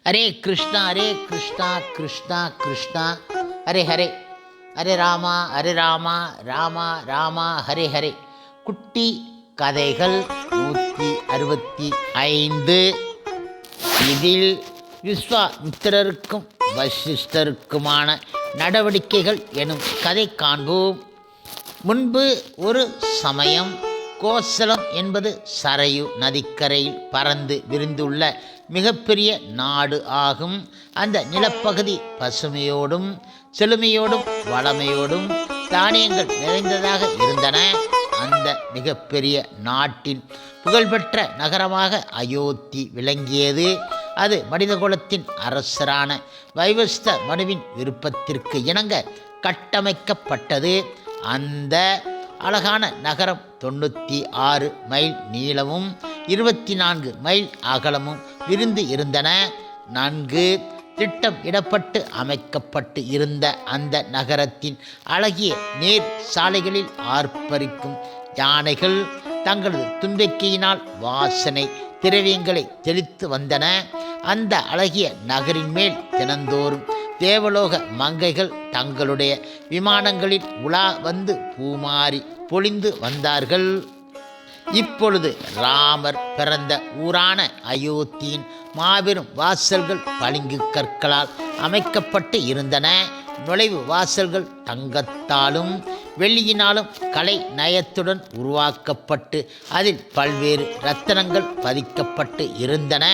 ஹரே கிருஷ்ணா கிருஷ்ணா கிருஷ்ணா ஹரே ஹரே, ஹரே ராமா ராமா ராமா ஹரே ஹரே. குட்டி கதைகள் 165. இதில் விஸ்வாமித்திரருக்கும் வசிஷ்டருக்குமான நடவடிக்கைகள் எனும் கதை காண்போம். முன்பு ஒரு சமயம் கோசலம் என்பது சரையு நதிக்கரையில் பறந்து விரிந்துள்ள மிகப்பெரிய நாடு ஆகும். அந்த நிலப்பகுதி பசுமையோடும் செழுமையோடும் வளமையோடும் தானியங்கள் நிறைந்ததாக இருந்தன. அந்த மிகப்பெரிய நாட்டின் புகழ்பெற்ற நகரமாக அயோத்தி விளங்கியது. அது மனிதகுலத்தின் அரசரான வைவஸ்த மனுவின் விருப்பத்திற்கு இணங்க கட்டமைக்கப்பட்டது. அந்த அழகான நகரம் 96 மைல் நீளமும் 24 மைல் அகலமும் விரிந்து இருந்தன. நன்கு திட்டம் இடப்பட்டு அமைக்கப்பட்டு இருந்த அந்த நகரத்தின் அழகிய நேர் சாலைகளில் ஆர்ப்பரிக்கும் யானைகள் தங்களது தும்பிக்கையினால் வாசனை திரவியங்களை தெளித்து வந்தன. அந்த அழகிய நகரின் மேல் தினந்தோறும் தேவலோக மங்கைகள் தங்களுடைய விமானங்களில் உலா வந்து பூமாரி பொழிந்து வந்தார்கள். இப்பொழுது ராமர் பிறந்த ஊரான அயோத்தியின் மாபெரும் வாசல்கள் பளிங்கு கற்களால் அமைக்கப்பட்டு இருந்தன. நுழைவு வாசல்கள் தங்கத்தாலும் வெள்ளியினாலும் கலை நயத்துடன் உருவாக்கப்பட்டு அதில் பல்வேறு இரத்தனங்கள் பதிக்கப்பட்டு இருந்தன.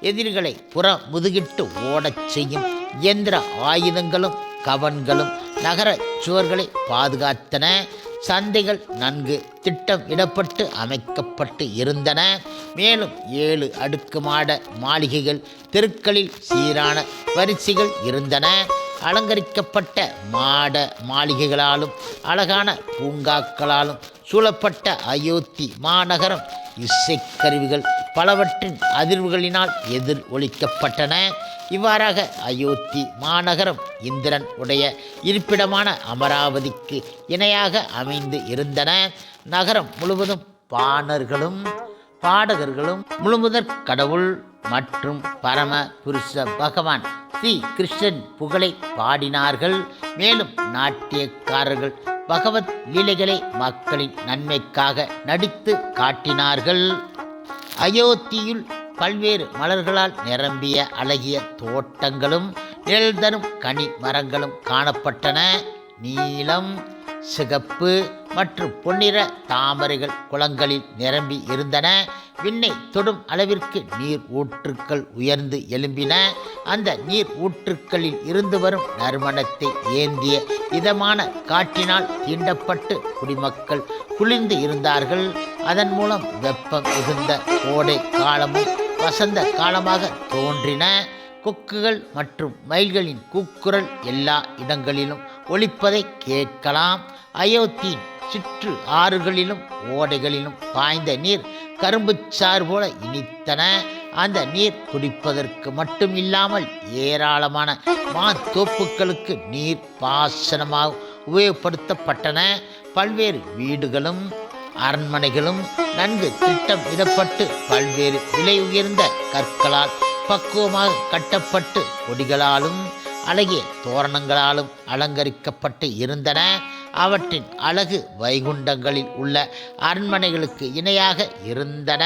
எதிரிகளை புற முதுகிட்டு ஓடச் செய்யும் இயந்திர ஆயுதங்களும் கவன்களும் நகர சுவர்களை பாதுகாத்தன. சந்தைகள் நன்கு திட்டம் இடப்பட்டு அமைக்கப்பட்டு இருந்தன. மேலும் 7 அடுக்குமாட மாளிகைகள் தெருக்களில் சீரான வரிசைகள் இருந்தன. அலங்கரிக்கப்பட்ட மாட மாளிகைகளாலும் அழகான பூங்காக்களாலும் சூழப்பட்ட அயோத்தி மாநகரம் இசைக்கருவிகள் பலவற்றின் அதிர்வுகளினால் எதிர் ஒலிக்கப்பட்டன. இவ்வாறாக அயோத்தி மாநகரம் இந்திரன் உடைய இருப்பிடமான அமராவதிக்கு இணையாக அமைந்து இருந்தன. நகரம் முழுவதும் பாணர்களும் பாடகர்களும் முழுமுதற் கடவுள் மற்றும் பரம புருஷ பகவான் ஸ்ரீ கிருஷ்ணன் புகழை பாடினார்கள். மேலும் நாட்டியக்காரர்கள் பகவத் லீலைகளை மக்களின் நன்மைக்காக நடித்து காட்டினார்கள். அயோத்தியில் பல்வேறு மலர்களால் நிரம்பிய அழகிய தோட்டங்களும் நிழல் தரும் கனி மரங்களும் காணப்பட்டன. நீலம், சிகப்பு மற்றும் பொன்னிற தாமரைகள் குளங்களில் நிரம்பி இருந்தன. விண்ணை தொடும் அளவிற்கு நீர் ஊற்றுக்கள் உயர்ந்து எழும்பின. அந்த நீர் ஊற்றுக்களில் இருந்து வரும் நறுமணத்தை ஏந்திய இதமான காற்றினால் தீண்டப்பட்டு குடிமக்கள் குளிர்ந்து இருந்தார்கள். அதன் மூலம் வெப்பம் மிகுந்த கோடை காலமும் வசந்த காலமாக தோன்றின. கொக்குகள் மற்றும் மயில்களின் கூக்குரல் எல்லா இடங்களிலும் ஒலிப்பதை கேட்கலாம். அயோத்தியின் சிற்று ஆறுகளிலும் ஓடைகளிலும் பாய்ந்த நீர் கரும்புச்சாறு போல இனித்தன. அந்த நீர் குடிப்பதற்கு மட்டும் இல்லாமல் ஏராளமான மாத்தோப்புக்களுக்கு நீர் பாசனமாக உபயோகப்படுத்தப்பட்டன. பல்வேறு வீடுகளும் அரண்மனைகளும் நன்கு திட்டம் இடப்பட்டு பல்வேறு விலை உயர்ந்த கற்களால் பக்குவமாக கட்டப்பட்டு கொடிகளாலும் அழகிய தோரணங்களாலும் அலங்கரிக்கப்பட்டு இருந்தன. அவற்றின் அழகு வைகுண்டங்களில் உள்ள அரண்மனைகளுக்கு இணையாக இருந்தன.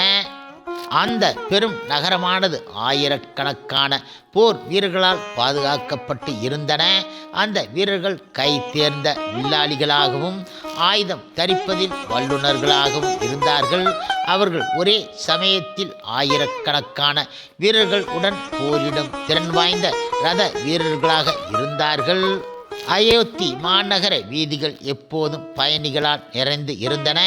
அந்த பெரும் நகரமானது ஆயிரக்கணக்கான போர் வீரர்களால் பாதுகாக்கப்பட்டு இருந்தன. அந்த வீரர்கள் கை தேர்ந்த வில்லாளிகளாகவும் ஆயுதம் தரிப்பதில் வல்லுநர்களாகவும் இருந்தார்கள். அவர்கள் ஒரே சமயத்தில் ஆயிரக்கணக்கான வீரர்கள் உடன் போரிடும் திறன் வாய்ந்த ரத வீரர்களாக இருந்தார்கள். அயோத்தி மாநகர வீதிகள் எப்போதும் பயணிகளால் நிறைந்து இருந்தன.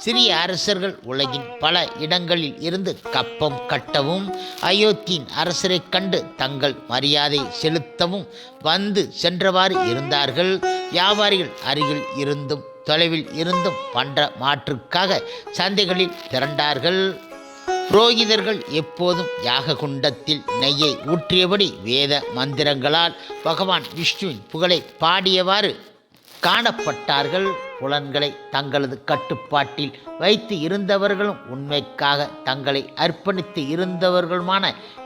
சிறிய அரசர்கள் உலகின் பல இடங்களில் இருந்து கப்பம் கட்டவும் அயோத்தியின் அரசரை கண்டு தங்கள் மரியாதை செலுத்தவும் வந்து சென்றவாறு இருந்தார்கள். வியாபாரிகள் அருகில் இருந்தும் தொலைவில் இருந்தும் பண்ட மாற்றுக்காக சந்தைகளில் திரண்டார்கள். புரோகிதர்கள் எப்போதும் யாக குண்டத்தில் நெய்யை ஊற்றியபடி வேத மந்திரங்களால் பகவான் விஷ்ணுவின் புகழை பாடியவாறு காணப்பட்டார்கள். புலன்களை தங்களது கட்டுப்பாட்டில் வைத்து இருந்தவர்களும் உண்மைக்காக தங்களை அர்ப்பணித்து இருந்தவர்களுமான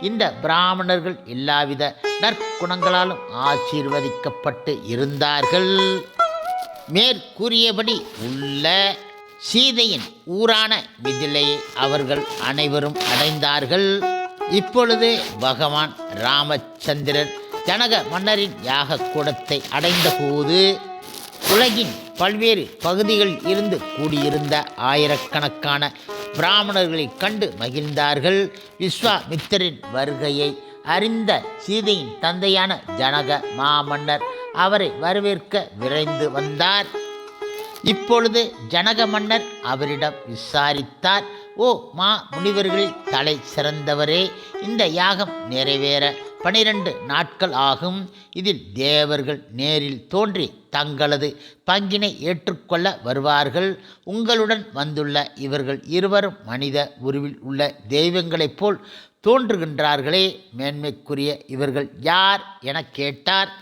இந்த பிராமணர்கள் எல்லாவித நற்குணங்களாலும் ஆசீர்வதிக்கப்பட்டு இருந்தார்கள். மேற்கூறியபடி உள்ள சீதையின் ஊரான மிதிலையை அவர்கள் அனைவரும் அடைந்தார்கள். இப்பொழுது பகவான் ராமச்சந்திரர் ஜனக மன்னரின் யாக கூடத்தை அடைந்தபோது உலகின் பல்வேறு பகுதிகளில் இருந்து கூடியிருந்த ஆயிரக்கணக்கான பிராமணர்களை கண்டு மகிழ்ந்தார்கள். விஸ்வாமித்திரின் வருகையை அறிந்த சீதையின் தந்தையான ஜனக மாமன்னர் அவரை வரவேற்க விரைந்து வந்தார். இப்பொழுது ஜனக மன்னர் அவரிடம் விசாரித்தார். ஓ மா முனிவர்களில் தலை சிறந்தவரே, இந்த யாகம் நிறைவேற 12 நாட்கள் ஆகும். இதில் தேவர்கள் நேரில் தோன்றி தங்களது பங்கினை ஏற்றுக்கொள்ள வருவார்கள். உங்களுடன் வந்துள்ள இவர்கள் இருவரும் மனித உருவில் உள்ள தெய்வங்களைப் போல் தோன்றுகின்றார்களே, மேன்மைக்குரிய இவர்கள் யார் என கேட்டார்.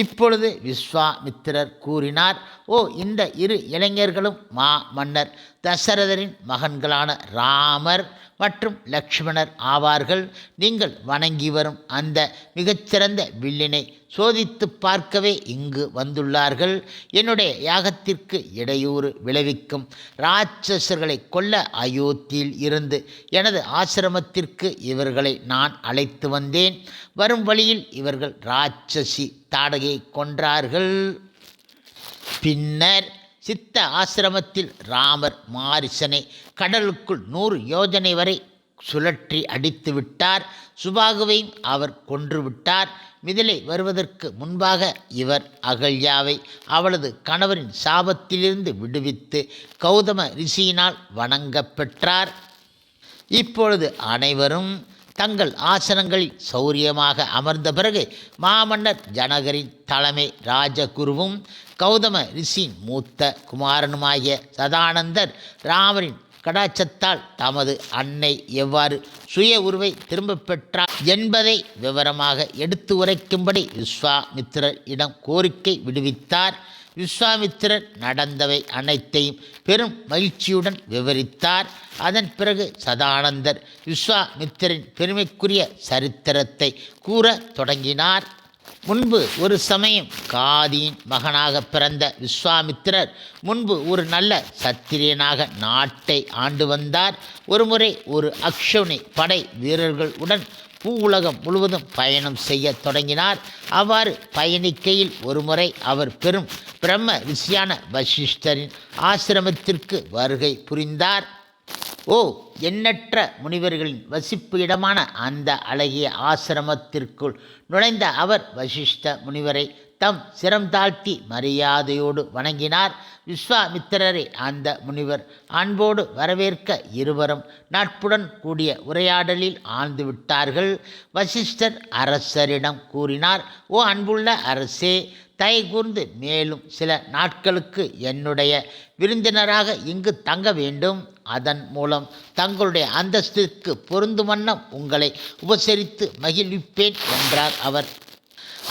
இப்பொழுது விஸ்வாமித்திரர் கூறினார், ஓ இந்த இரு இளைஞர்களும் மன்னர் தசரதரின் மகன்களான ராமர் மற்றும் லக்ஷ்மணர் ஆவார்கள். நீங்கள் வணங்கி வரும் அந்த மிகச்சிறந்த வில்லினை சோதித்து பார்க்கவே இங்கு வந்துள்ளார்கள். என்னுடைய யாகத்திற்கு இடையூறு விளைவிக்கும் இராட்சசர்களை கொல்ல அயோத்தியில் இருந்து எனது ஆசிரமத்திற்கு இவர்களை நான் அழைத்து வந்தேன். வரும் வழியில் இவர்கள் இராட்சசி தாடகையை கொன்றார்கள். பின்னர் சித்த ஆசிரமத்தில் ராமர் மாரிசனை கடலுக்குள் 100 யோஜனை வரை சுழற்றி அடித்து விட்டார். சுபாகுவையும் அவர் கொன்று விட்டார். மிதிலை வருவதற்கு முன்பாக இவர் அகல்யாவை அவளது கணவரின் சாபத்திலிருந்து விடுவித்து கௌதம ரிஷியினால் வணங்க பெற்றார். இப்பொழுது அனைவரும் தங்கள் ஆசனங்களில் சௌரியமாக அமர்ந்த பிறகு மாமன்னர் ஜனகரின் தலைமை ராஜகுருவும் கௌதம ரிஷியின் மூத்த குமாரனுமாகிய சதானந்தர் ராமரின் கடாட்சத்தால் தமது அன்னை எவ்வாறு சுய உருவை திரும்ப பெற்றார் என்பதை விவரமாக எடுத்து உரைக்கும்படி விஸ்வாமித்திரர் இடம் கோரிக்கை விடுவித்தார். விஸ்வாமித்திரர் நடந்தவை அனைத்தையும் பெரும் மகிழ்ச்சியுடன் விவரித்தார். அதன் பிறகு சதானந்தர் விஸ்வாமித்திரின் பெருமைக்குரிய சரித்திரத்தை கூற தொடங்கினார். முன்பு ஒரு சமயம் காதியின் மகனாக பிறந்த விஸ்வாமித்திரர் முன்பு ஒரு நல்ல சத்திரியனாக நாட்டை ஆண்டு வந்தார். ஒருமுறை ஒரு அக்ஷௌனி படை வீரர்களுடன் பூவுலகம் முழுவதும் பயணம் செய்ய தொடங்கினார். அவ்வாறு பயணிக்கையில் ஒருமுறை அவர் பெரும் பிரம்ம ரிஷியான வசிஷ்டரின் ஆசிரமத்திற்கு வருகை புரிந்தார். ஓ எண்ணற்ற முனிவர்களின் வசிப்பு இடமான அந்த அழகிய ஆசிரமத்திற்குள் நுழைந்த அவர் வசிஷ்ட முனிவரை தம் சிரம் தாழ்த்தி மரியாதையோடு வணங்கினார். விஸ்வாமித்திரரை அந்த முனிவர் அன்போடு வரவேற்க இருவரும் நட்புடன் கூடிய உரையாடலில் ஆழ்ந்து விட்டார்கள். வசிஷ்டர் அரசரிடம் கூறினார், ஓ அன்புள்ள அரசே, தயை கூர்ந்து மேலும் சில நாட்களுக்கு என்னுடைய விருந்தினராக இங்கு தங்க வேண்டும். அதன் மூலம் தங்களுடைய அந்தஸ்திற்கு பொருந்தும் வண்ணம் உங்களை உபசரித்து மகிழ்விப்பேன் என்றார் அவர்.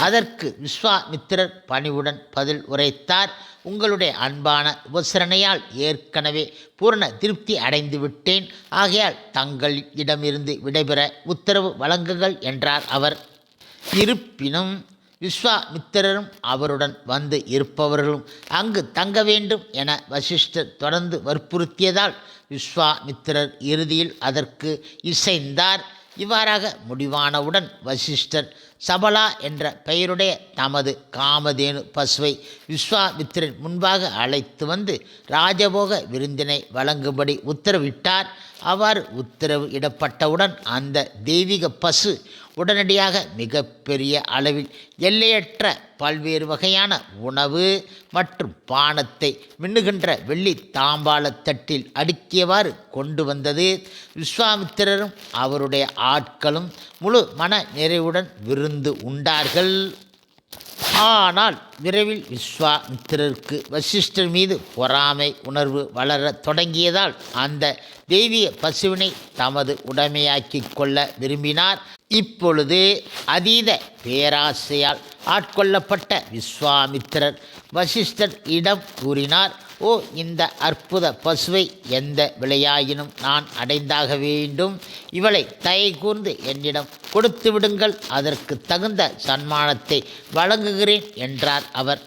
அதற்கு விஸ்வாமித்திரர் பணிவுடன் பதில் உரைத்தார், உங்களுடைய அன்பான உபசரணையால் ஏற்கனவே பூரண திருப்தி அடைந்து விட்டேன். ஆகையால் தங்களிடமிருந்து விடைபெற உத்தரவு வழங்குங்கள் என்றார் அவர். இருப்பினும் விஸ்வாமித்திரரும் அவருடன் வந்து இருப்பவர்களும் அங்கு தங்க வேண்டும் என வசிஷ்டர் தொடர்ந்து வற்புறுத்தியதால் விஸ்வாமித்திரர் இறுதியில் அதற்கு இசைந்தார். இவ்வாறாக முடிவானவுடன் வசிஷ்டர் சபலா என்ற பெயருடைய தமது காமதேனு பசுவை விஸ்வாமித்திரன் முன்பாக அழைத்து வந்து ராஜபோக விருந்தினை வழங்கும்படி உத்தரவிட்டார். அவ்வாறு உத்தரவு இடப்பட்டவுடன் அந்த தெய்வீக பசு உடனடியாக மிகப்பெரிய அளவில் எல்லையற்ற பல்வேறு வகையான உணவு மற்றும் பானத்தை மின்னுகின்ற வெள்ளி தாம்பாள தட்டில் அடுக்கியவாறு கொண்டு வந்தது. விஸ்வாமித்திரரும் அவருடைய ஆட்களும் முழு மன நிறைவுடன் விருந்து உண்டார்கள். ஆனால் விரைவில் விஸ்வாமித்திரருக்கு வசிஷ்டர் மீது பொறாமை உணர்வு வளர தொடங்கியதால் அந்த தெய்வீக பசுவினை தமது உடைமையாக்கி கொள்ள விரும்பினார். இப்பொழுது அதீத பேராசையால் ஆட்கொள்ளப்பட்ட விஸ்வாமித்திரர் வசிஷ்டர் இடம் கூறினார். ஓ, இந்த அற்புத பசுவை எந்த விலையாயினும் நான் அடைந்தாக வேண்டும். இவளை தயை கூர்ந்து என்னிடம் கொடுத்து விடுங்கள். அதற்கு தகுந்த சன்மானத்தை வழங்குகிறேன் என்றார் அவர்.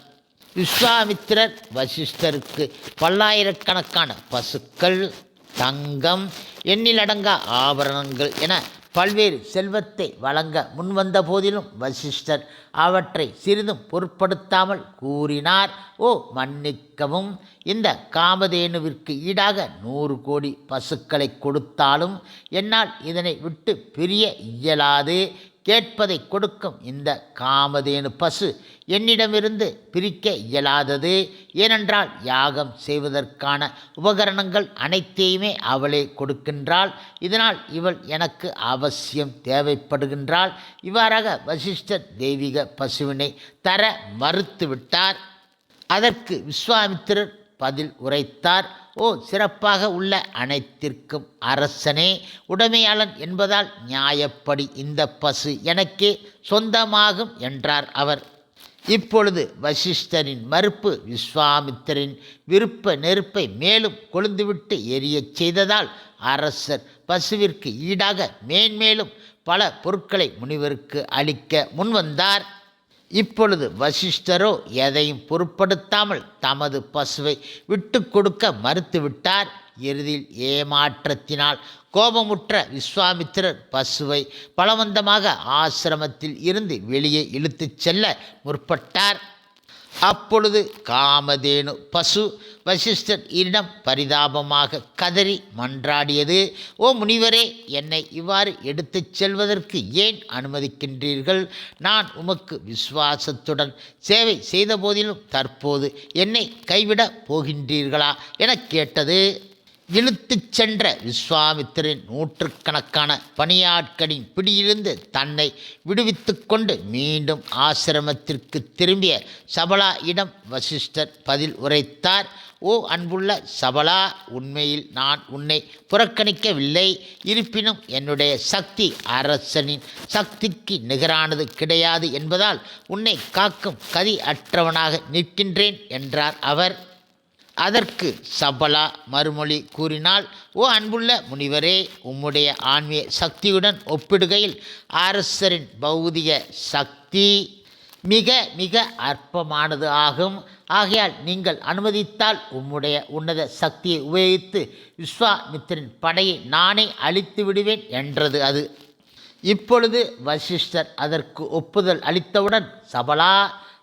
விஸ்வாமித்திரர் வசிஷ்டருக்கு பல்லாயிரக்கணக்கான பசுக்கள், தங்கம், எண்ணிலடங்கா ஆபரணங்கள் என பல்வேறு செல்வத்தை வழங்க முன்வந்த போதிலும் வசிஷ்டர் அவற்றை சிறிதும் பொருட்படுத்தாமல் கூறினார். ஓ, மன்னிக்கவும், இந்த காமதேனுவிற்கு ஈடாக 100 கோடி பசுக்களை கொடுத்தாலும் என்னால் இதனை விட்டு பிரிய இயலாது. கேட்பதை கொடுக்கும் இந்த காமதேனு பசு என்னிடமிருந்து பிரிக்க இயலாதது. ஏனென்றால் யாகம் செய்வதற்கான உபகரணங்கள் அனைத்தையுமே அவளே கொடுக்கின்றாள். இதனால் இவள் எனக்கு அவசியம் தேவைப்படுகின்றாள். இவ்வாறாக வசிஷ்டர் தெய்வீக பசுவினை தர மறுத்துவிட்டார். அதற்கு விஸ்வாமித்திரர் பதில் உரைத்தார். ஓ, சிறப்பாக உள்ள அனைத்திற்கும் அரசனே உடைமையாளன் என்பதால் நியாயப்படி இந்த பசு எனக்கே சொந்தமாகும் என்றார் அவர். இப்பொழுது வசிஷ்டரின் மறுப்பு விஸ்வாமித்திரரின் விருப்ப நெருப்பை மேலும் கொழுந்துவிட்டு எரியச் செய்ததால் அரசர் பசுவிற்கு ஈடாக மேன்மேலும் பல பொருட்களை முனிவருக்கு அளிக்க முன்வந்தார். இப்பொழுது வசிஷ்டரோ எதையும் பொருட்படுத்தாமல் தமது பசுவை விட்டு கொடுக்க மறுத்துவிட்டார். இறுதியில் ஏமாற்றத்தினால் கோபமுற்ற விஸ்வாமித்திரர் பசுவை பலவந்தமாக ஆசிரமத்தில் இருந்து வெளியே இழுத்துச் செல்ல முற்பட்டார். அப்பொழுது காமதேனு பசு வசிஷ்டர் இடம் பரிதாபமாக கதறி மன்றாடியது. ஓ முனிவரே, என்னை இவ்வாறு எடுத்துச் செல்வதற்கு ஏன் அனுமதிக்கின்றீர்கள்? நான் உமக்கு விசுவாசத்துடன் சேவை செய்த போதிலும் தற்போது என்னை கைவிடப் போகின்றீர்களா என கேட்டது. இழுத்துச் சென்ற விஸ்வாமித்திரன் நூற்றுக்கணக்கான பணியாட்களின் பிடியிலிருந்து தன்னை விடுவித்து கொண்டு மீண்டும் ஆசிரமத்திற்கு திரும்பிய சபலா இடம் வசிஷ்டர் பதில் உரைத்தார். ஓ அன்புள்ள சபலா, உண்மையில் நான் உன்னை புறக்கணிக்கவில்லை. இருப்பினும் என்னுடைய சக்தி அரசனின் சக்திக்கு நிகரானது கிடையாது என்பதால் உன்னை காக்கும் கதி அற்றவனாக நிற்கின்றேன் என்றார் அவர். அதற்கு சபலா மறுமொழி கூறினாள். ஓ அன்புள்ள முனிவரே, உம்முடைய ஆன்மீக சக்தியுடன் ஒப்பிடுகையில் அரசரின் பௌதிக சக்தி மிக மிக அற்பமானது ஆகும். ஆகையால் நீங்கள் அனுமதித்தால் உம்முடைய உன்னத சக்தியை உபயோகித்து விஸ்வாமித்திரன் படையை நானே அழித்து விடுவேன் என்றது அது. இப்பொழுது வசிஷ்டர் அதற்கு ஒப்புதல் அளித்தவுடன் சபலா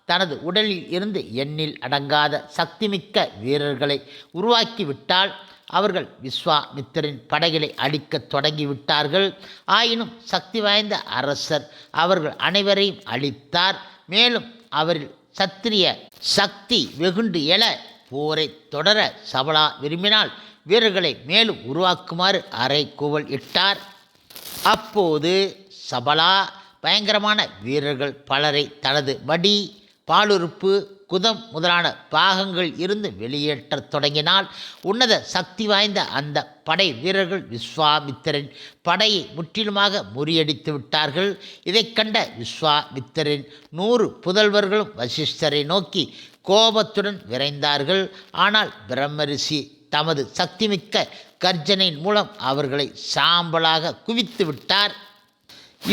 தனது உடலில் இருந்து எண்ணில் அடங்காத சக்திமிக்க வீரர்களை உருவாக்கிவிட்டால். அவர்கள் விஸ்வாமித்திரன் படைகளை அழிக்கத் தொடங்கிவிட்டார்கள். ஆயினும் சக்தி வாய்ந்த அரசர் அவர்கள் அனைவரையும் அழித்தார். மேலும் அவரில் சத்திரிய சக்தி வெகுண்டு எழ போரை தொடர சபலா விரும்பினால் வீரர்களை மேலும் உருவாக்குமாறு அறைகூவல் இட்டார். அப்போது சபலா பயங்கரமான வீரர்கள் பலரை தனது வடி, பாலுறுப்பு, குதம் முதலான பாகங்கள் இருந்து வெளியேற்றத் தொடங்கினால் உன்னத சக்தி வாய்ந்த அந்த படை வீரர்கள் விஸ்வாமித்திரன் படையை முற்றிலுமாக முறியடித்து விட்டார்கள். இதை கண்ட விஸ்வாமித்திரன் 100 புதல்வர்களும் வசிஷ்டரை நோக்கி கோபத்துடன் விரைந்தார்கள். ஆனால் பிரம்மரிஷி தமது சக்திமிக்க கர்ஜனையின் மூலம் அவர்களை சாம்பலாக குவித்து விட்டார்.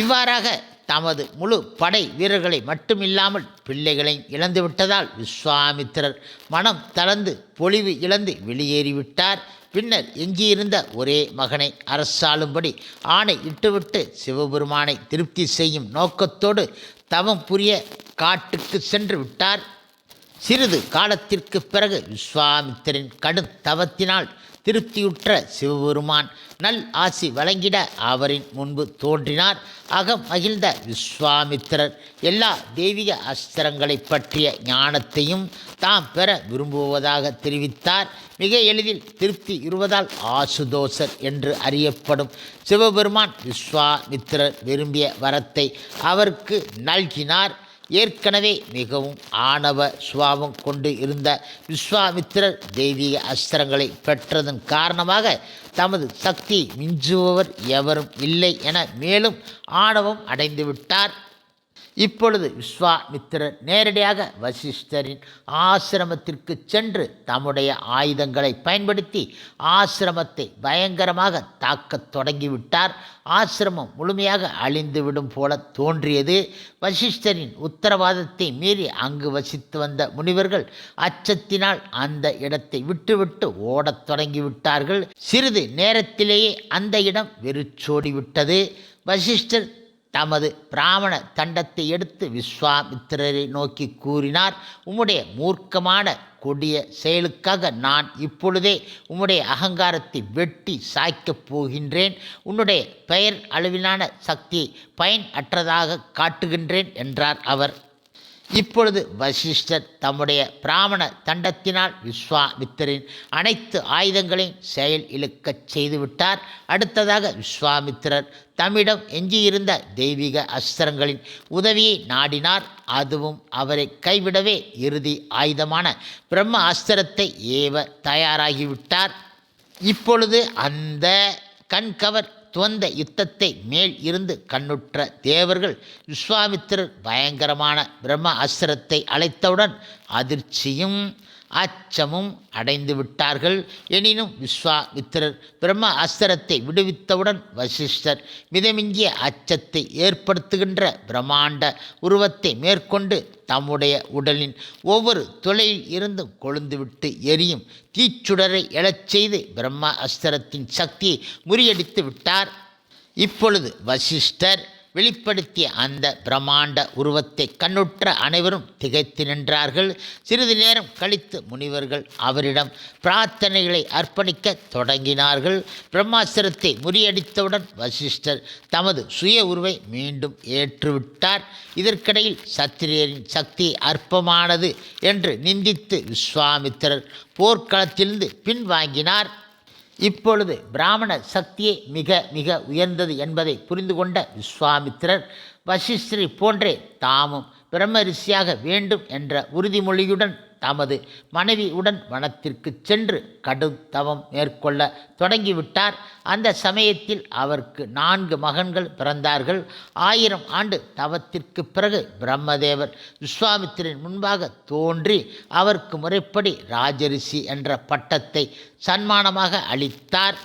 இவ்வாறாக தமது முழு படை வீரர்களை மட்டுமில்லாமல் பிள்ளைகளையும் இழந்துவிட்டதால் விஸ்வாமித்திரர் மனம் தளர்ந்து பொலிவு இழந்து வெளியேறிவிட்டார். பின்னர் எஞ்சியிருந்த ஒரே மகனை அரசாளும்படி ஆணை இட்டுவிட்டு சிவபெருமானை திருப்தி செய்யும் நோக்கத்தோடு தவம் புரிய காட்டுக்கு சென்று விட்டார். சிறிது காலத்திற்கு பிறகு விஸ்வாமித்திரன் கடும் தவத்தினால் திருப்தியுற்ற சிவபெருமான் நல் ஆசி வழங்கிட அவரின் முன்பு தோன்றினார். அகம் மகிழ்ந்த விஸ்வாமித்திரர் எல்லா தெய்வீக அஸ்திரங்களை பற்றிய ஞானத்தையும் தாம் பெற விரும்புவதாக தெரிவித்தார். மிக எளிதில் திருப்தி இருவதால் ஆசுதோஷர் என்று அறியப்படும் சிவபெருமான் விஸ்வாமித்திரர் விரும்பிய வரத்தை அவருக்கு நல்கினார். ஏற்கனவே மிகவும் ஆணவ சுபாவம் கொண்டு இருந்த விஸ்வாமித்திரர் தெய்வீக அஸ்திரங்களை பெற்றதன் காரணமாக தமது சக்தி மிஞ்சுபவர் எவரும் இல்லை என மேலும் ஆணவம் அடைந்துவிட்டார். இப்பொழுது விஸ்வாமித்திரர் நேரடியாக வசிஷ்டரின் ஆசிரமத்திற்கு சென்று தம்முடைய ஆயுதங்களை பயன்படுத்தி ஆசிரமத்தை பயங்கரமாக தாக்கத் தொடங்கிவிட்டார். ஆசிரமம் முழுமையாக அழிந்துவிடும் போல தோன்றியது. வசிஷ்டரின் உத்தரவாதத்தை மீறி அங்கு வசித்து வந்த முனிவர்கள் அச்சத்தினால் அந்த இடத்தை விட்டுவிட்டு ஓடத் தொடங்கிவிட்டார்கள். சிறிது நேரத்திலேயே அந்த இடம் வெறிச்சோடிவிட்டது. வசிஷ்டர் தமது பிராமண தண்டத்தை எடுத்து விஸ்வாமித்திரரை நோக்கி கூறினார், உம்முடைய மூர்க்கமான கொடிய செயலுக்காக நான் இப்பொழுதே உம்முடைய அகங்காரத்தை வெட்டி சாய்க்கப் போகின்றேன். உன்னுடைய பெயர் அளவிலான சக்தியை பயன் அற்றதாக காட்டுகின்றேன் என்றார் அவர். இப்பொழுது வசிஷ்டர் தம்முடைய பிராமண தண்டத்தினால் விஸ்வாமித்திரின் அனைத்து ஆயுதங்களையும் செயல் இழுக்கச் செய்துவிட்டார். அடுத்ததாக விஸ்வாமித்திரர் தம்மிடம் எஞ்சியிருந்த தெய்வீக அஸ்திரங்களின் உதவியை நாடினார். அதுவும் அவரை கைவிடவே இறுதி ஆயுதமான பிரம்ம அஸ்திரத்தை ஏவ தயாராகிவிட்டார். இப்பொழுது அந்த கண்கவர் துவந்த யுத்தத்தை மேல் இருந்து கண்ணுற்ற தேவர்கள் விஸ்வாமித்திரர் பயங்கரமான பிரம்ம அஸ்திரத்தை அழைத்தவுடன் அதிர்ச்சியும் அச்சமும் அடைந்து விட்டார்கள். எனினும் விஸ்வாமித்திரர் பிரம்ம அஸ்திரத்தை விடுவித்தவுடன் வசிஷ்டர் மிதமிஞ்சிய அச்சத்தை ஏற்படுத்துகின்ற பிரம்மாண்ட உருவத்தை மேற்கொண்டு தம்முடைய உடலின் ஒவ்வொரு துளையில் இருந்தும் கொழுந்துவிட்டு எரியும் தீச்சுடரை எழச் செய்து பிரம்ம அஸ்திரத்தின் சக்தியை முறியடித்து விட்டார். இப்பொழுது வசிஷ்டர் வெளிப்படுத்திய அந்த பிரம்மாண்ட உருவத்தை கண்ணுற்ற அனைவரும் திகைத்து நின்றார்கள். சிறிது நேரம் கழித்து முனிவர்கள் அவரிடம் பிரார்த்தனைகளை அர்ப்பணிக்க தொடங்கினார்கள். பிரம்மாஸ்திரத்தை முறியடித்தவுடன் வசிஷ்டர் தமது சுய உருவை மீண்டும் ஏற்றுவிட்டார். இதற்கிடையில் சத்திரியரின் சக்தி அற்பமானது என்று நிந்தித்து விஸ்வாமித்திரர் போர்க்களத்திலிருந்து பின்வாங்கினார். இப்பொழுது பிராமண சக்தியே மிக மிக உயர்ந்தது என்பதை புரிந்து கொண்ட விஸ்வாமித்திரர் வசிஷ்டரை போன்றே தாமும் பிரம்ம ரிஷியாக வேண்டும் என்ற உறுதிமொழியுடன் தமது மனைவியுடன் வனத்திற்கு சென்று கடும் தவம் மேற்கொள்ள தொடங்கிவிட்டார். அந்த சமயத்தில் அவருக்கு 4 மகன்கள் பிறந்தார்கள். 1000 ஆண்டு தவத்திற்கு பிறகு பிரம்மதேவர் விஸ்வாமித்திரின் முன்பாக தோன்றி அவருக்கு முறைப்படி ராஜரிஷி என்ற பட்டத்தை சன்மானமாக அளித்தார்.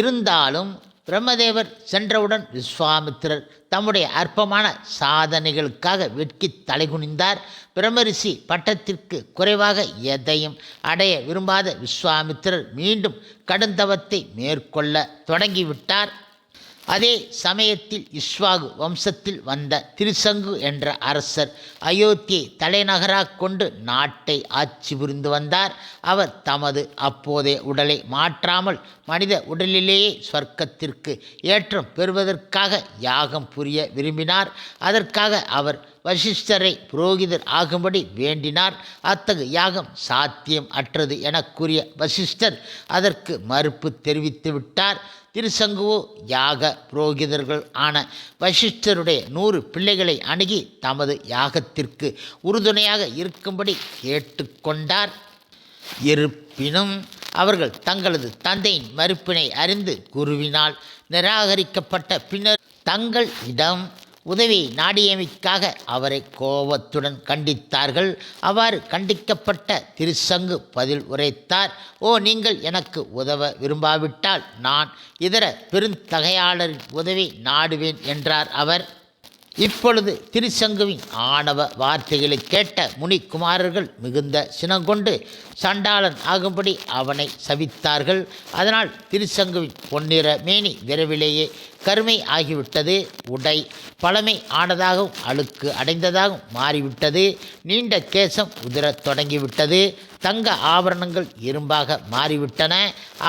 இருந்தாலும் பிரம்மதேவர் சென்றவுடன் விஸ்வாமித்திரர் தம்முடைய அற்பமான சாதனைகளுக்காக வெட்கி தலைகுனிந்தார். பிரம்மரிஷி பட்டத்திற்கு குறைவாக எதையும் அடைய விரும்பாத விஸ்வாமித்திரர் மீண்டும் கடுந்தவத்தை மேற்கொள்ள தொடங்கிவிட்டார். அதே சமயத்தில் இஸ்வாகு வம்சத்தில் வந்த திருசங்கு என்ற அரசர் அயோத்தியை தலைநகராக கொண்டு நாட்டை ஆட்சி புரிந்து வந்தார். அவர் தமது அப்போதைய உடலை மாற்றாமல் மனித உடலிலேயே சொர்க்கத்திற்கு ஏற்றம் பெறுவதற்காக யாகம் புரிய விரும்பினார். அதற்காக அவர் வசிஷ்டரை புரோகிதர் ஆகும்படி வேண்டினார். அத்தகு யாகம் சாத்தியம் அற்றது என கூறிய வசிஷ்டர் அதற்கு மறுப்பு தெரிவித்து விட்டார். திருசங்குவோ யாக புரோகிதர்கள் ஆன வசிஷ்டருடைய 100 பிள்ளைகளை அணுகி தமது யாகத்திற்கு உறுதுணையாக இருக்கும்படி கேட்டுக்கொண்டார். இருப்பினும் அவர்கள் தங்களது தந்தையின் மறுப்பினை அறிந்து குருவினால் நிராகரிக்கப்பட்ட பின்னர் தங்கள் இடம் உதவியை நாடியமைக்காக அவரை கோபத்துடன் கண்டித்தார்கள். அவ்வாறு கண்டிக்கப்பட்ட திருசங்கு பதில் உரைத்தார். ஓ, நீங்கள் எனக்கு உதவ விரும்பாவிட்டால் நான் இதர பெருந்தகையாளரின் உதவி நாடுவேன் என்றார் அவர். இப்பொழுது திருசங்குவின் ஆணவ வார்த்தைகளை கேட்ட முனிக்குமாரர்கள் மிகுந்த சினங்கொண்டு சண்டாளன் ஆகும்படி அவனை சபித்தார்கள். அதனால் திருசங்குவின் பொன்னிற மேனி விரைவிலேயே கருமை ஆகிவிட்டது. உடை பழமை ஆனதாகவும் அழுக்கு அடைந்ததாகவும் மாறிவிட்டது. நீண்ட கேசம் உதிரத் தொடங்கிவிட்டது. தங்க ஆபரணங்கள் இரும்பாக மாறிவிட்டன.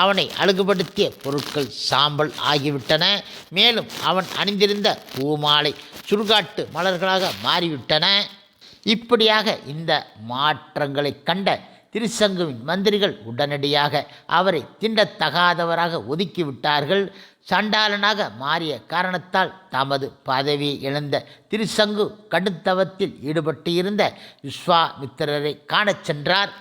அவனை அழகுபடுத்திய பொருட்கள் சாம்பல் ஆகிவிட்டன. மேலும் அவன் அணிந்திருந்த பூமாலை சுடுகாட்டு மலர்களாக மாறிவிட்டன. இப்படியாக இந்த மாற்றங்களை கண்ட திருசங்குவின் மந்திரிகள் உடனடியாக அவரை திண்டத்தகாதவராக ஒதுக்கிவிட்டார்கள். சண்டாளனாக மாறிய காரணத்தால் தமது பதவியை இழந்த திருசங்கு கடுந்தவத்தில் ஈடுபட்டு இருந்த விஸ்வாமித்திரரை காணச் சென்றார்.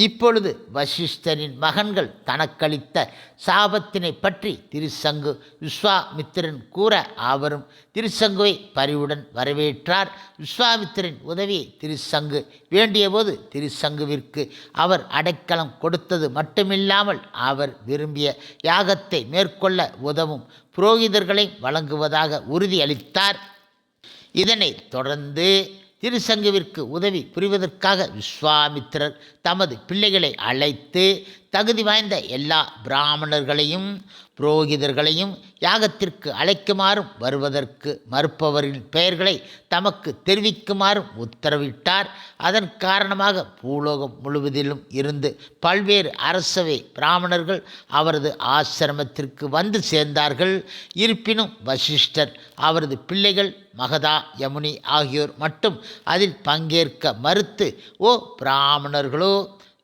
இப்பொழுது வசிஷ்டரின் மகன்கள் தனக்களித்த சாபத்தினை பற்றி திருசங்கு விஸ்வாமித்திரன் கூற அவரும் திருசங்குவை பரிவுடன் வரவேற்றார். விஸ்வாமித்திரன் உதவியை திருசங்கு வேண்டியபோது திருசங்குவிற்கு அவர் அடைக்கலம் கொடுத்தது மட்டுமில்லாமல் அவர் விரும்பிய யாகத்தை மேற்கொள்ள உதவும் புரோகிதர்களை வழங்குவதாக உறுதியளித்தார். இதனைத் தொடர்ந்து திருசங்குவிற்கு உதவி புரிவதற்காக விஸ்வாமித்திரர் தமது பிள்ளைகளை அழைத்து தகுதி வாய்ந்த எல்லா பிராமணர்களையும் புரோகிதர்களையும் யாகத்திற்கு அழைக்குமாறும் வருவதற்கு மறுப்பவரின் பெயர்களை தமக்கு தெரிவிக்குமாறும் உத்தரவிட்டார். அதன் காரணமாக பூலோகம் முழுவதிலும் இருந்து பல்வேறு அரசவை பிராமணர்கள் அவரது ஆசிரமத்திற்கு வந்து சேர்ந்தார்கள். இருப்பினும் வசிஷ்டர் அவரது பிள்ளைகள் மகதா யமுனி ஆகியோர் மட்டும் அதில் பங்கேற்க மறுத்து, ஓ பிராமணர்களோ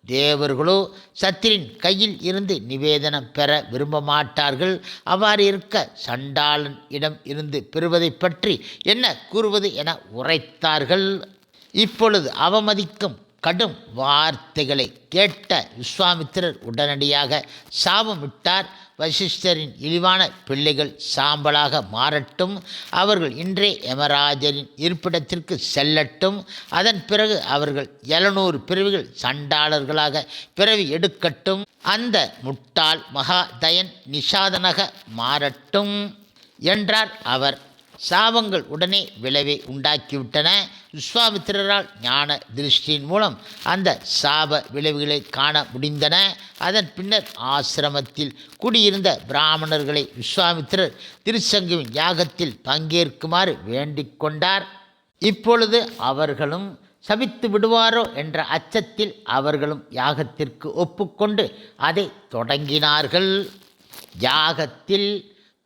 தேவர்களோ சத்திரின் கையில் இருந்து நிவேதனம் பெற விரும்ப மாட்டார்கள். அவ்வாறு இருக்க சண்டாளன் இடம் இருந்து பெறுவதை பற்றி என்ன கூறுவது என உரைத்தார்கள். இப்பொழுது அவமதிக்கும் கடும் வார்த்தைகளை கேட்ட விஸ்வாமித்திரர் உடனடியாக சாபமிட்டார். வசிஷ்டரின் இழிவான பிள்ளைகள் சாம்பலாக மாறட்டும், அவர்கள் இன்றே யமராஜரின் இருப்பிடத்திற்கு செல்லட்டும், அதன் பிறகு அவர்கள் 700 பிறவிகள் சண்டாளர்களாக பிறவி எடுக்கட்டும், அந்த முட்டாள் மகாதயன் நிஷாதனாக மாறட்டும் என்றார் அவர். சாபங்கள் உடனே விளைவை உண்டாக்கிவிட்டன. விஸ்வாமித்திரரால் ஞான திருஷ்டியின் மூலம் அந்த சாப விளைவுகளை காண முடிந்தன. அதன் பின்னர் ஆசிரமத்தில் குடியிருந்த பிராமணர்களை விஸ்வாமித்திரர் திருசங்குவின் யாகத்தில் பங்கேற்குமாறு வேண்டிக் கொண்டார். இப்பொழுது அவர்களும் சபித்து விடுவாரோ என்ற அச்சத்தில் அவர்களும் யாகத்திற்கு ஒப்புக்கொண்டு அதை தொடங்கினார்கள். யாகத்தில்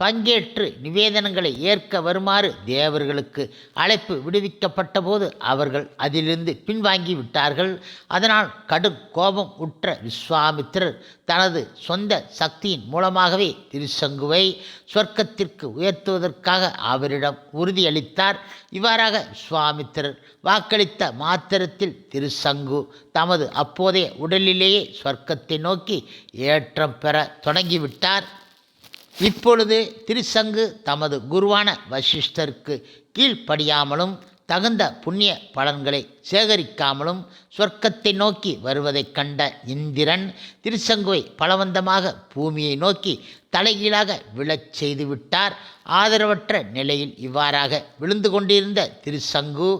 பங்கேற்று நிவேதனங்களை ஏற்க வருமாறு தேவர்களுக்கு அழைப்பு விடுவிக்கப்பட்ட போது அவர்கள் அதிலிருந்து பின்வாங்கி விட்டார்கள். அதனால் கடும் கோபம் உற்ற விஸ்வாமித்திரர் தனது சொந்த சக்தியின் மூலமாகவே திருசங்குவை சொர்க்கத்திற்கு உயர்த்துவதற்காக அவரிடம் உறுதியளித்தார். இவ்வாறாக விஸ்வாமித்திரர் வாக்களித்த மாத்திரத்தில் திருசங்கு தமது அப்போதைய உடலிலேயே சொர்க்கத்தை நோக்கி ஏற்றம் பெற தொடங்கிவிட்டார். இப்பொழுது திருசங்கு தமது குருவான வசிஷ்டருக்கு கீழ்ப்படியாமலும் தகுந்த புண்ணிய பலன்களை சேகரிக்காமலும் சொர்க்கத்தை நோக்கி வருவதைக் கண்ட இந்திரன் திருசங்குவை பலவந்தமாக பூமியை நோக்கி தலைகீழாக விழச் செய்துவிட்டார். ஆதரவற்ற நிலையில் இவ்வாறாக விழுந்து கொண்டிருந்த திருசங்கு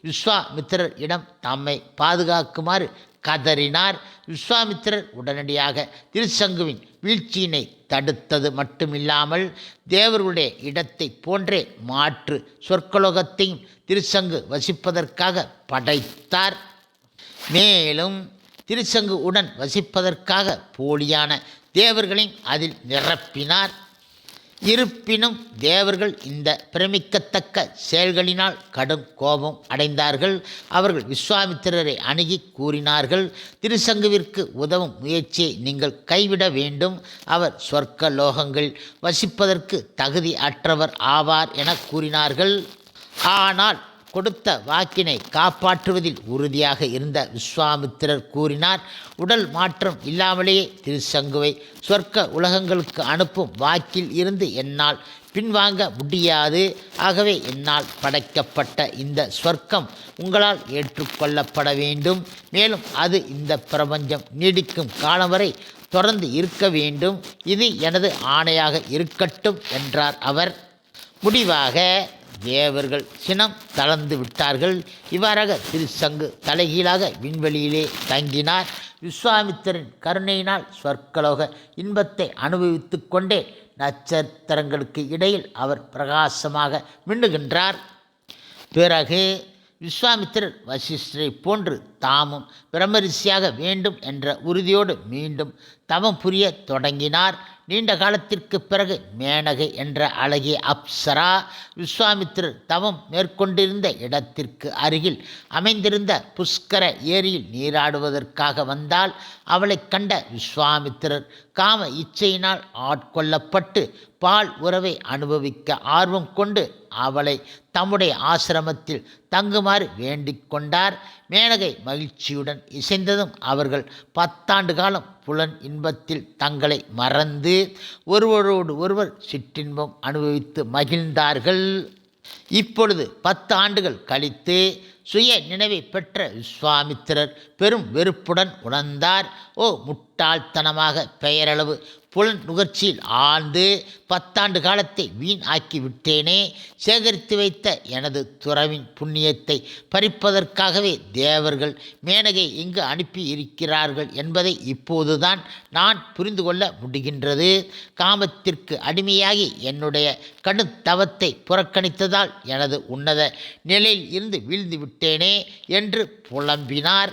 விஸ்வாமித்திரர் இடம் தம்மை பாதுகாக்குமாறு கதறினார். விஸ்வாமித்திரர் உடனடியாக திருசங்குவின் வீழ்ச்சியினை தடுத்தது மட்டுமில்லாமல் தேவர்களுடைய இடத்தை போன்றே மாற்று சொர்க்கலோகத்தையும் திருசங்கு வசிப்பதற்காக படைத்தார். மேலும் திருசங்கு உடன் வசிப்பதற்காக போலியான தேவர்களையும் அதில் நிரப்பினார். இருப்பினும் தேவர்கள் இந்த பிரமிக்கத்தக்க செயல்களினால் கடும் கோபம் அடைந்தார்கள். அவர்கள் விஸ்வாமித்திரரை அணுகி கூறினார்கள், திருசங்குவிற்கு உதவும் முயற்சியை நீங்கள் கைவிட வேண்டும். அவர் சொர்க்க லோகங்களில் வசிப்பதற்கு தகுதி அற்றவர் ஆவார் என கூறினார்கள். ஆனால் கொடுத்த வாக்கினை காப்பாற்றுவதில் உறுதியாக இருந்த விஸ்வாமித்திரர் கூறினார், உடல் மாற்றம் இல்லாமலேயே திருசங்குவை சொர்க்க உலகங்களுக்கு அனுப்பும் வாக்கில் இருந்து என்னால் பின்வாங்க முடியாது. ஆகவே என்னால் படைக்கப்பட்ட இந்த சொர்க்கம் உங்களால் ஏற்றுக்கொள்ளப்பட வேண்டும். மேலும் அது இந்த பிரபஞ்சம் நீடிக்கும் காலம் வரை தொடர்ந்து இருக்க வேண்டும். இது எனது ஆணையாக இருக்கட்டும் என்றார் அவர். முடிவாக தேவர்கள் சினம் தளர்ந்து விட்டார்கள். இவ்வாறாக திருசங்கு தலைகீழாக விண்வெளியிலே தங்கினார். விஸ்வாமித்திரன் கருணையினால் சொர்க்கலோக இன்பத்தை அனுபவித்து கொண்டே நட்சத்திரங்களுக்கு இடையில் அவர் பிரகாசமாக மின்னுகின்றார். பிறகு விஸ்வாமித்திரர் வசிஷ்டரை போன்று தாமும் பிரம்மரிஷியாக வேண்டும் என்ற உறுதியோடு மீண்டும் தவம் புரிய தொடங்கினார். நீண்ட காலத்திற்கு பிறகு மேனகை என்ற அழகிய அப்சரா விஸ்வாமித்திரர் தவம் மேற்கொண்டிருந்த இடத்திற்கு அருகில் அமைந்திருந்த புஷ்கர ஏரியில் நீராடுவதற்காக வந்தால் அவளை கண்ட விஸ்வாமித்திரர் காம இச்சையினால் ஆட்கொள்ளப்பட்டு பால் உறவை அனுபவிக்க ஆர்வம் கொண்டு அவளை தம்முடைய ஆசிரமத்தில் தங்குமாறு வேண்டிக் கொண்டார். மேனகை மகிழ்ச்சியுடன் இசைந்ததும் அவர்கள் 10 ஆண்டு காலம் புலன் இன்பத்தில் தங்களை மறந்து ஒருவரோடு ஒருவர் சிற்றின்பம் அனுபவித்து மகிழ்ந்தார்கள். இப்பொழுது 10 ஆண்டுகள் கழித்து சுய நினைவை பெற்ற விஸ்வாமித்திரர் பெரும் வெறுப்புடன் உணர்ந்தார். ஓ முட்டாள்தனமாக பெயரளவு புலன் நுகர்ச்சியில் ஆழ்ந்து 10 ஆண்டு காலத்தை வீண் ஆக்கி விட்டேனே. சேகரித்து வைத்த எனது துறவின் புண்ணியத்தை பறிப்பதற்காகவே தேவர்கள் மேனகை இங்கு அனுப்பி இருக்கிறார்கள் என்பதை இப்போதுதான் நான் புரிந்து கொள்ள முடிகின்றது. காமத்திற்கு அடிமையாகி என்னுடைய கடுந்தவத்தை புறக்கணித்ததால் எனது உன்னத நிலையில் இருந்து வீழ்ந்து விட்டேனே என்று புலம்பினார்.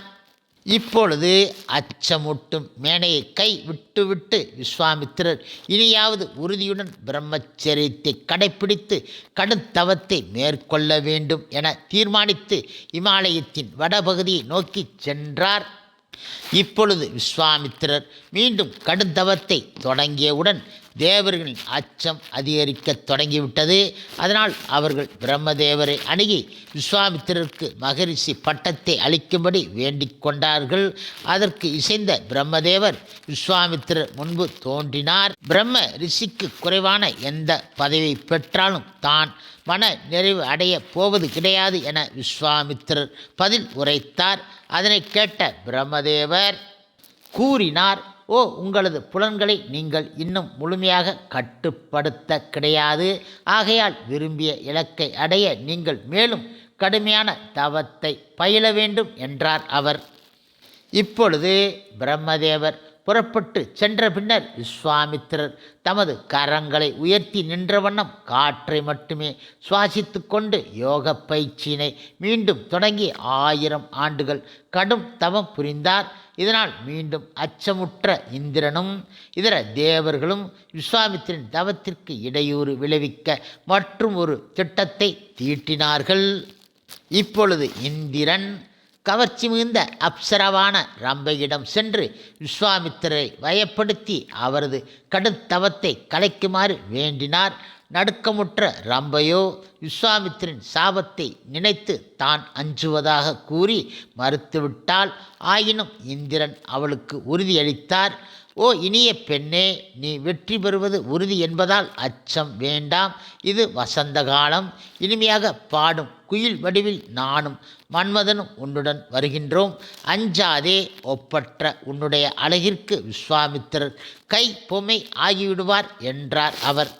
இப்பொழுது அச்சமூட்டும் மேனையை கை விட்டுவிட்டு விஸ்வாமித்திரர் இனியாவது உறுதியுடன் பிரம்மச்சரியத்தை கடைப்பிடித்து கடுந்தவத்தை மேற்கொள்ள வேண்டும் என தீர்மானித்து இமாலயத்தின் வடபகுதியை நோக்கி சென்றார். இப்பொழுது விஸ்வாமித்திரர் மீண்டும் கடுந்தவத்தை தொடங்கியவுடன் தேவர்களின் அச்சம் அதிகரிக்க தொடங்கிவிட்டது. அதனால் அவர்கள் பிரம்மதேவரை அணுகி விஸ்வாமித்திரருக்கு மகரிஷி பட்டத்தை அளிக்கும்படி வேண்டிக் கொண்டார்கள். அதற்கு இசைந்த பிரம்மதேவர் விஸ்வாமித்திரர் முன்பு தோன்றினார். பிரம்ம ரிஷிக்கு குறைவான எந்த பதவியை பெற்றாலும் தான் மன நிறைவு அடைய போவது கிடையாது என விஸ்வாமித்திரர் பதில் உரைத்தார். அதனை கேட்ட பிரம்மதேவர் கூறினார், ஓ உங்களது புலன்களை நீங்கள் இன்னும் முழுமையாக கட்டுப்படுத்த கிடையாது. ஆகையால் விரும்பிய இலக்கை அடைய நீங்கள் மேலும் கடுமையான தவத்தை பயில வேண்டும் என்றார் அவர். இப்பொழுது பிரம்மதேவர் புறப்பட்டு சென்ற பின்னர் விஸ்வாமித்திரர் தமது கரங்களை உயர்த்தி நின்ற வண்ணம் காற்றை மட்டுமே சுவாசித்து கொண்டு யோக பயிற்சியினை மீண்டும் தொடங்கி 1000 ஆண்டுகள் கடும் தவம் புரிந்தார். இதனால் மீண்டும் அச்சமுற்ற இந்திரனும் இதர தேவர்களும் விஸ்வாமித்திரன் தவத்திற்கு இடையூறு விளைவிக்க மற்றும் ஒரு திட்டத்தை தீட்டினார்கள். இப்பொழுது இந்திரன் கவர்ச்சி மிகுந்த அப்சரவான ரம்பையிடம் சென்று விஸ்வாமித்திரரை வயப்படுத்தி அவரது கடுத்தவத்தை கலைக்குமாறு வேண்டினார். நடுக்கமுற்ற ரம்பையோ விஸ்வாமித்திரன் சாபத்தை நினைத்து தான் அஞ்சுவதாக கூறி மறுத்துவிட்டாள். ஆயினும் இந்திரன் அவளுக்கு உறுதியளித்தார். ஓ இனிய பெண்ணே, நீ வெற்றி பெறுவது உறுதி என்பதால் அச்சம் வேண்டாம். இது வசந்த காலம். இனிமையாக பாடும் குயில் வடிவில் நானும் மன்மதனும் உன்னுடன் வருகின்றோம். அஞ்சாதே. ஒப்பற்ற உன்னுடைய அழகிற்கு விஸ்வாமித்திரர் கை பொம்மை ஆகிவிடுவார் என்றார் அவர்.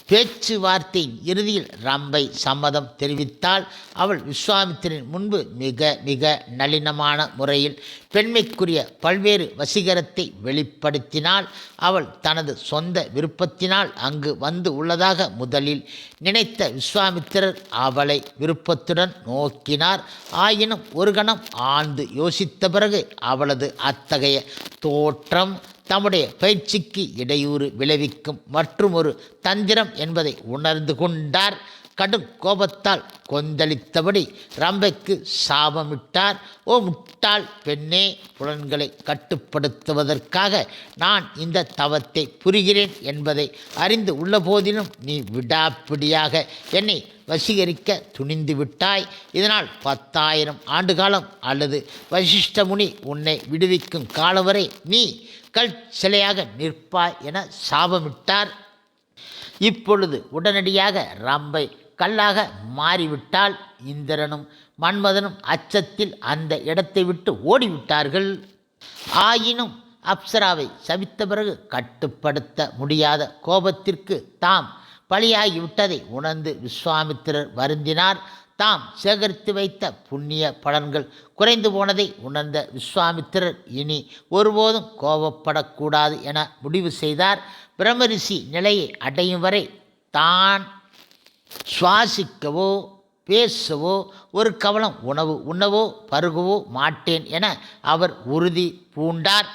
பேச்சுவார்த்தையின் இறுதியில் ரம்பை சம்மதம் தெரிவித்தால் அவள் விஸ்வாமித்திரன் முன்பு மிக மிக நளினமான முறையில் பெண்மைக்குரிய பல்வேறு வசீகரத்தை வெளிப்படுத்தினாள். அவள் தனது சொந்த விருப்பத்தினால் அங்கு வந்து உள்ளதாக முதலில் நினைத்த விஸ்வாமித்திரர் அவளை விருப்பத்துடன் நோக்கினார். ஆயினும் ஒரு கணம் ஆழ்ந்து யோசித்த பிறகு அவளது அத்தகைய தோற்றம் தம்முடைய பயிற்சிக்கு இடையூறு விளைவிக்கும் மற்றும் ஒரு தந்திரம் என்பதை உணர்ந்து கொண்டார். கடும் கோபத்தால் கொந்தளித்தபடி ரம்பைக்கு சாபமிட்டார். ஓ முட்டாள் பெண்ணே, புலன்களை கட்டுப்படுத்துவதற்காக நான் இந்த தவத்தை புரிகிறேன் என்பதை அறிந்து உள்ள போதிலும் நீ விடாப்பிடியாக என்னை வசீகரிக்க துணிந்து விட்டாய். இதனால் 10,000 ஆண்டுகாலம் அல்லது வசிஷ்ட முனி உன்னை விடுவிக்கும் காலம் வரை நீ கல் சிலையாக நிற்பாய் என சாபமிட்டார். இப்பொழுது உடனடியாக ரம்பை கல்லாக மாறிவிட்டால். இந்திரனும் மன்மதனும் அச்சத்தில் அந்த இடத்தை விட்டு ஓடிவிட்டார்கள். ஆயினும் அப்சராவை சபித்த பிறகு கட்டுப்படுத்த முடியாத கோபத்திற்கு தாம் பலியாகிவிட்டதை உணர்ந்து விஸ்வாமித்திரர் வருந்தினார். தாம் சேகரித்து வைத்த புண்ணிய பலன்கள் குறைந்து போனதை உணர்ந்த விஸ்வாமித்திரர் இனி ஒருபோதும் கோபப்படக்கூடாது என முடிவு செய்தார். பிரம்மரிஷி நிலையை அடையும் வரை தான் சுவாசிக்கவோ பேசவோ ஒரு கவலம் உணவு உண்ணவோ பருகவோ மாட்டேன் என அவர் உறுதி பூண்டார்.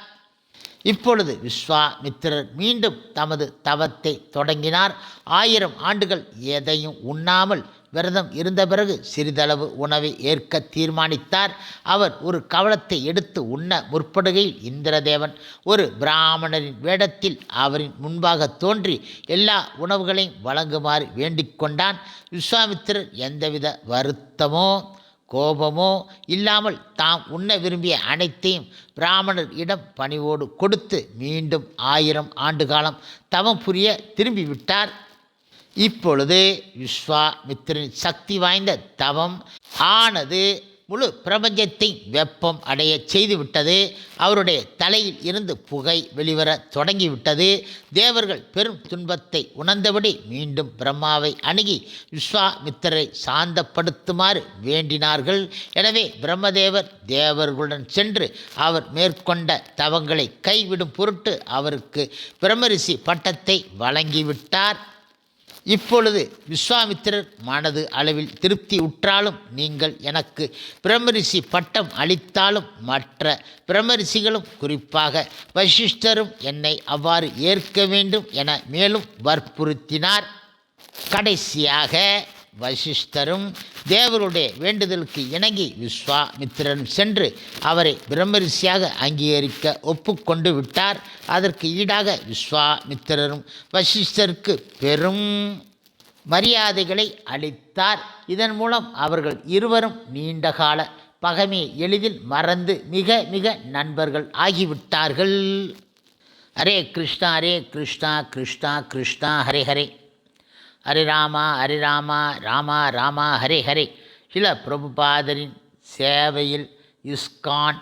இப்பொழுது விஸ்வாமித்திரர் மீண்டும் தமது தவத்தை தொடங்கினார். 1000 ஆண்டுகள் எதையும் உண்ணாமல் விரதம் இருந்த பிறகு சிறிதளவு உணவை ஏற்க தீர்மானித்தார். அவர் ஒரு கவளத்தை எடுத்து உண்ண முற்படுகையில் இந்திரதேவன் ஒரு பிராமணரின் வேடத்தில் அவரின் முன்பாக தோன்றி எல்லா உணவுகளையும் வழங்குமாறு வேண்டிக் கொண்டான். விஸ்வாமித்திரர் எந்தவித வருத்தமோ கோபமோ இல்லாமல் தாம் உண்ண விரும்பிய அனைத்தையும் பிராமணர் இடம் பணிவோடு கொடுத்து மீண்டும் 1000 ஆண்டு காலம் தவம் புரிய திரும்பிவிட்டார். இப்பொழுது விஸ்வாமித்திரன் சக்தி வாய்ந்த தவம் ஆனது முழு பிரபஞ்சத்தை வெப்பம் அடைய செய்துவிட்டது. அவருடைய தலையில் இருந்து புகை வெளிவர தொடங்கிவிட்டது. தேவர்கள் பெரும் துன்பத்தை உணர்ந்தபடி மீண்டும் பிரம்மாவை அணுகி விஸ்வாமித்திரரை சாந்தப்படுத்துமாறு வேண்டினார்கள். எனவே பிரம்மதேவர் தேவர்களுடன் சென்று அவர் மேற்கொண்ட தவங்களை கைவிடும் பொருட்டு அவருக்கு பிரம்மரிஷி பட்டத்தை வழங்கிவிட்டார். இப்பொழுது விஸ்வாமித்திரர் மனது அளவில் திருப்தி உற்றாலும் நீங்கள் எனக்கு பிரம்மரிஷி பட்டம் அளித்தாலும் மற்ற பிரம்மரிஷிகளும் குறிப்பாக வசிஷ்டரும் என்னை அவ்வாறு ஏற்க வேண்டும் என மேலும் வற்புறுத்தினார். கடைசியாக வசிஷ்டரும் தேவருடைய வேண்டுதலுக்கு இணங்கி விஸ்வாமித்திரன் சென்று அவரை பிரம்மரிஷியாக அங்கீகரிக்க ஒப்புக்கொண்டு விட்டார். அதற்கு ஈடாக விஸ்வாமித்திரரும் வசிஷ்டருக்கு பெரும் மரியாதைகளை அளித்தார். இதன் மூலம் அவர்கள் இருவரும் நீண்டகால பகைமையை எளிதில் மறந்து மிக மிக நண்பர்கள் ஆகிவிட்டார்கள். ஹரே கிருஷ்ணா ஹரே கிருஷ்ணா கிருஷ்ணா கிருஷ்ணா ஹரே ஹரே, ஹரே ராமா ராமா ராமா ஹரே ஹரே. சில பிரபுபாதரின் சேவையில் இஸ்கான்